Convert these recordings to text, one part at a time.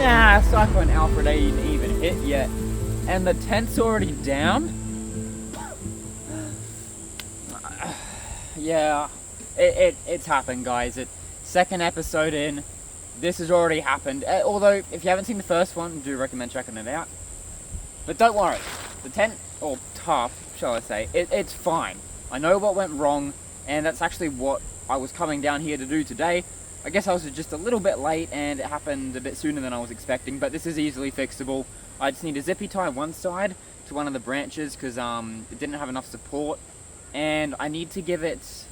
Nah, Cyclone Alfred ain't even hit yet, and the tent's already down? Yeah, it's happened, guys. It's second episode in. This has already happened. Although, if you haven't seen the first one, I do recommend checking it out. But don't worry, the tent, or tarp, shall I say, it's fine. I know what went wrong, and that's actually what I was coming down here to do today. I guess I was just a little bit late, and it happened a bit sooner than I was expecting, but this is easily fixable. I just need to zippy tie one side to one of the branches, because it didn't have enough support, and I need to give it...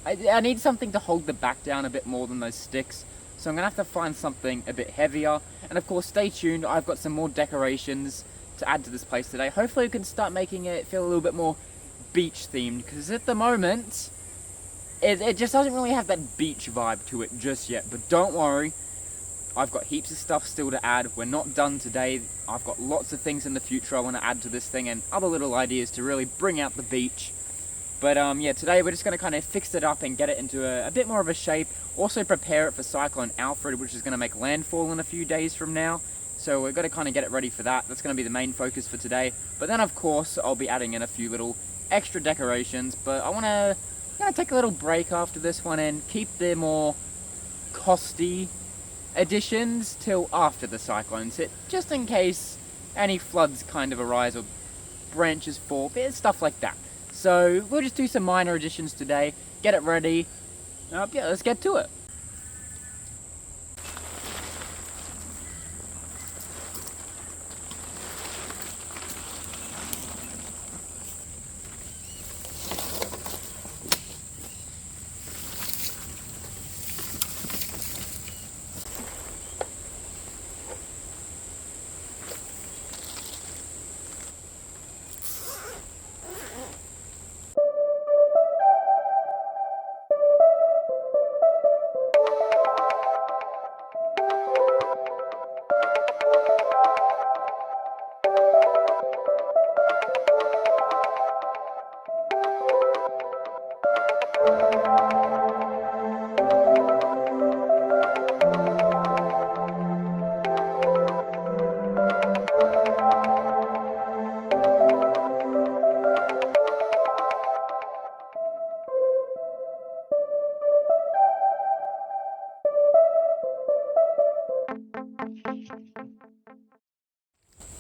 I need something to hold the back down a bit more than those sticks, so I'm going to have to find something a bit heavier. And of course, stay tuned, I've got some more decorations to add to this place today. Hopefully we can start making it feel a little bit more beach themed, because at the moment, it just doesn't really have that beach vibe to it just yet. But don't worry, I've got heaps of stuff still to add. We're not done today. I've got lots of things in the future I want to add to this thing, and other little ideas to really bring out the beach. But yeah, today we're just going to kind of fix it up and get it into a bit more of a shape. Also prepare it for Cyclone Alfred, which is going to make landfall in a few days from now. So we've got to kind of get it ready for that. That's going to be the main focus for today. But then of course, I'll be adding in a few little extra decorations. But I want to take a little break after this one and keep the more costly additions till after the cyclones hit. Just in case any floods kind of arise or branches fall, stuff like that. So we'll just do some minor additions today, get it ready. Yeah, let's get to it.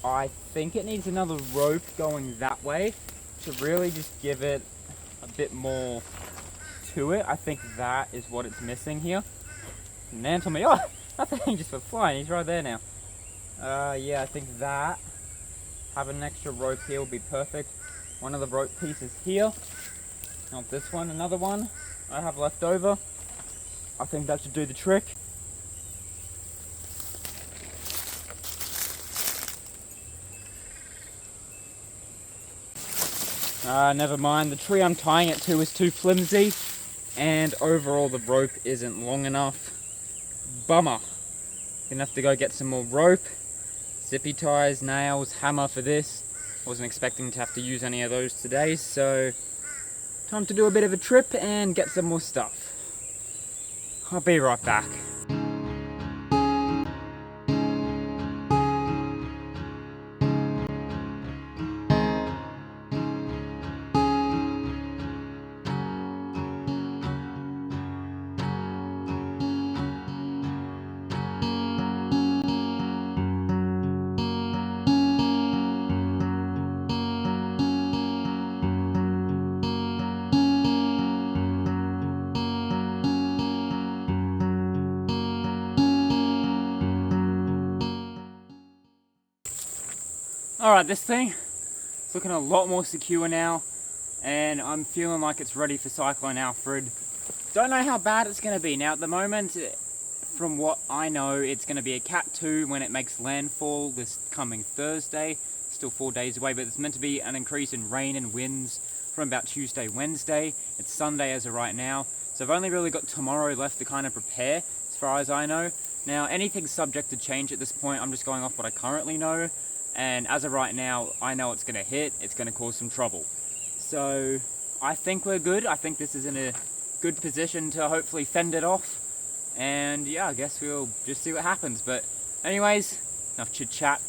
I think it needs another rope going that way to really just give it a bit more to it. I think that is what it's missing here. Man told me, oh, that thing just went flying, he's right there now. Yeah, I think that, having an extra rope here will be perfect. One of the rope pieces here, not this one, another one I have left over. I think that should do the trick. Never mind, the tree I'm tying it to is too flimsy, and overall the rope isn't long enough. Bummer. Gonna have to go get some more rope, zippy ties, nails, hammer for this. Wasn't expecting to have to use any of those today, so time to do a bit of a trip and get some more stuff. I'll be right back. Alright, this thing is looking a lot more secure now, and I'm feeling like it's ready for Cyclone Alfred. Don't know how bad it's going to be. Now at the moment, from what I know, it's going to be a Cat 2 when it makes landfall this coming Thursday. Still 4 days away, but it's meant to be an increase in rain and winds from about Tuesday, Wednesday. It's Sunday as of right now, so I've only really got tomorrow left to kind of prepare, as far as I know. Now anything's subject to change at this point. I'm just going off what I currently know. And as of right now, I know it's going to hit, it's going to cause some trouble. So I think we're good. I think this is in a good position to hopefully fend it off. And yeah, I guess we'll just see what happens. But Anyways, enough chit chat.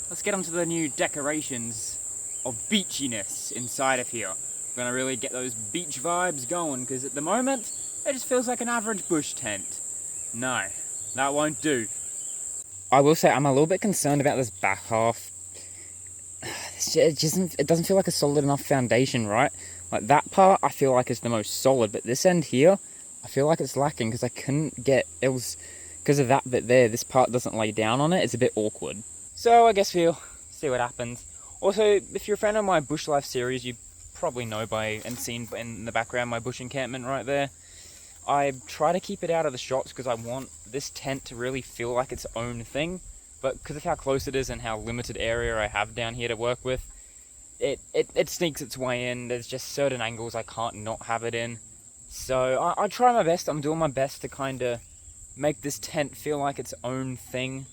Let's get onto the new decorations of beachiness inside of here. We're gonna really get those beach vibes going, because at the moment, it just feels like an average bush tent. No, that won't do. I will say I'm a little bit concerned about this back half. It doesn't feel like a solid enough foundation, right? Like that part I feel like is the most solid, but this end here, I feel like it's lacking because I couldn't get, it was because of that bit there, this part doesn't lay down on it, it's a bit awkward. So I guess we'll see what happens. Also, if you're a fan of my bush life series, you probably know by and seen in the background my bush encampment right there. I try to keep it out of the shots because I want this tent to really feel like its own thing, but because of how close it is and how limited area I have down here to work with, it sneaks its way in. There's just certain angles I can't not have it in. So I try my best, I'm doing my best to kind of make this tent feel like its own thing.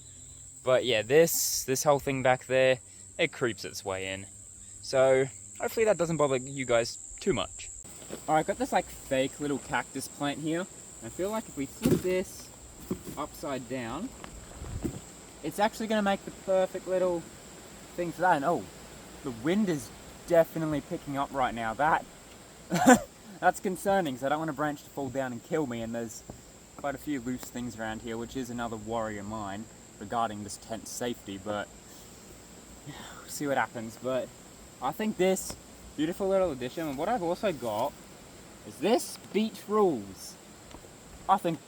But yeah, this whole thing back there, it creeps its way in. So hopefully that doesn't bother you guys too much. Alright, got this like fake little cactus plant here. And I feel like if we flip this upside down, it's actually going to make the perfect little thing for that. And oh, the wind is definitely picking up right now. That's concerning, so I don't want a branch to fall down and kill me. And there's quite a few loose things around here, which is another worry of mine regarding this tent's safety. But we'll see what happens. But I think this beautiful little addition, and what I've also got is this beach rules. I think,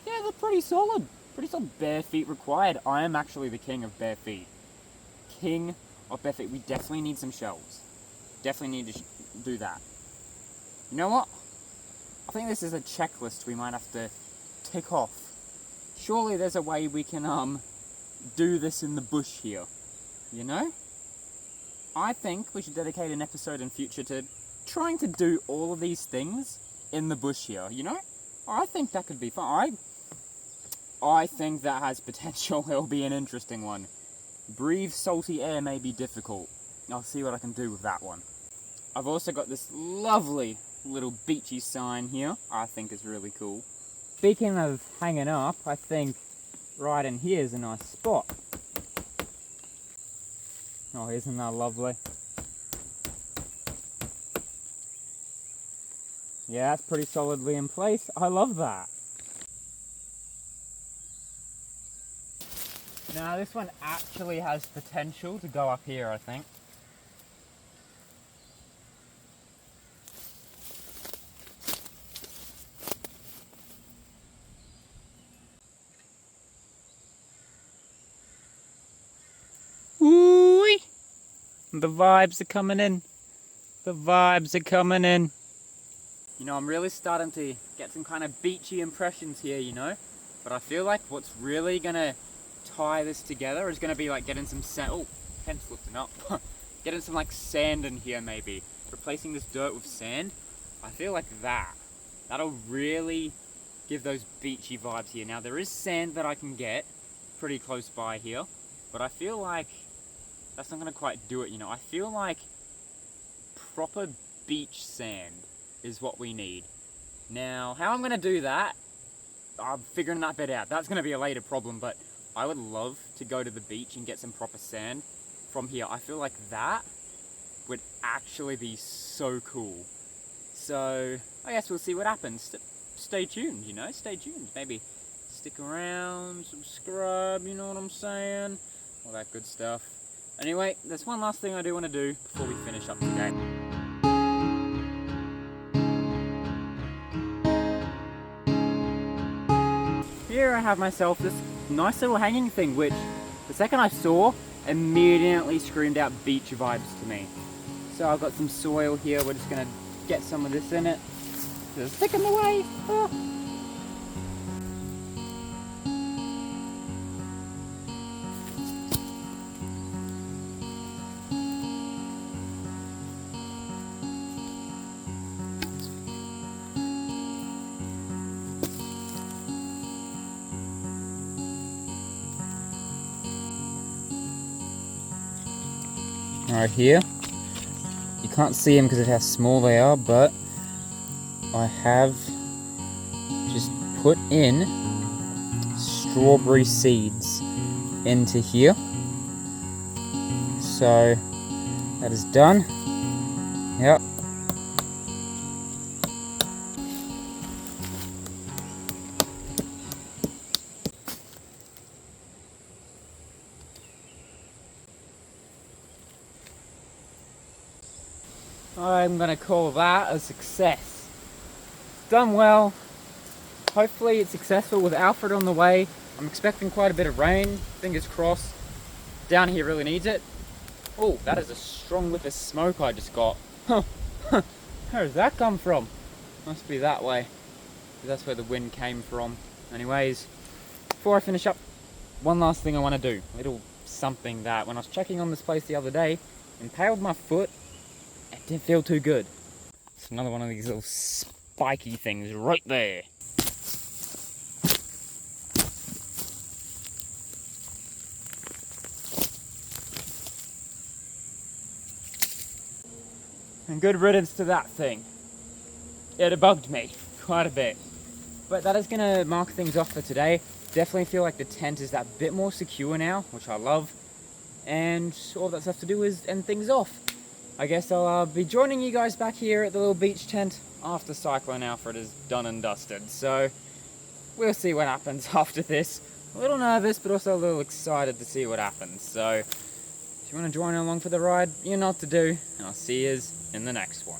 yeah, they're pretty solid. Pretty solid. Bare feet required. I am actually the king of bare feet. King of bare feet. We definitely need some shelves. Definitely need to do that. You know what? I think this is a checklist we might have to tick off. Surely there's a way we can do this in the bush here. You know? I think we should dedicate an episode in future to trying to do all of these things in the bush here, you know? I think that could be fun. I think that has potential. It'll be an interesting one. Breathe salty air may be difficult. I'll see what I can do with that one. I've also got this lovely little beachy sign here. I think is really cool. Speaking of hanging up, I think right in here is a nice spot. Oh, isn't that lovely? Yeah, that's pretty solidly in place. I love that. Now, this one actually has potential to go up here, I think. Ooh-wee! The vibes are coming in. The vibes are coming in. You know, I'm really starting to get some kind of beachy impressions here, you know? But I feel like what's really gonna tie this together is gonna be like getting some sand. Oh, pen's lifting up. Getting some like sand in here maybe. Replacing this dirt with sand. I feel like that'll really give those beachy vibes here. Now there is sand that I can get pretty close by here, but I feel like that's not gonna quite do it, you know? I feel like proper beach sand is what we need. Now, how I'm gonna do that, I'm figuring that bit out. That's gonna be a later problem, but I would love to go to the beach and get some proper sand from here. I feel like that would actually be so cool. So, I guess we'll see what happens. Stay tuned, you know, stay tuned. Maybe stick around, subscribe, you know what I'm saying? All that good stuff. Anyway, there's one last thing I do want to do before we finish up today. Here I have myself this nice little hanging thing, which the second I saw, immediately screamed out beach vibes to me. So I've got some soil here, we're just going to get some of this in it. Just stick them away. Oh. Right here, you can't see them because of how small they are, but I have just put in strawberry seeds. into here. So that is done. Yep. I'm gonna call that a success. Done well. Hopefully it's successful with Alfred on the way. I'm expecting quite a bit of rain, fingers crossed. Down here really needs it. Oh, that is a strong whiff of smoke I just got. Huh. Where does that come from? Must be that way. That's where the wind came from. Anyways, before I finish up, one last thing I want to do. A little something that when I was checking on this place the other day, impaled my foot. It didn't feel too good. It's another one of these little spiky things right there. And good riddance to that thing. It bugged me quite a bit. But that is going to mark things off for today. Definitely feel like the tent is that bit more secure now, which I love. And all that's left to do is end things off. I guess I'll be joining you guys back here at the little beach tent after Cyclone Alfred is done and dusted. So we'll see what happens after this. A little nervous, but also a little excited to see what happens. So if you want to join along for the ride, you know what to do. And I'll see you in the next one.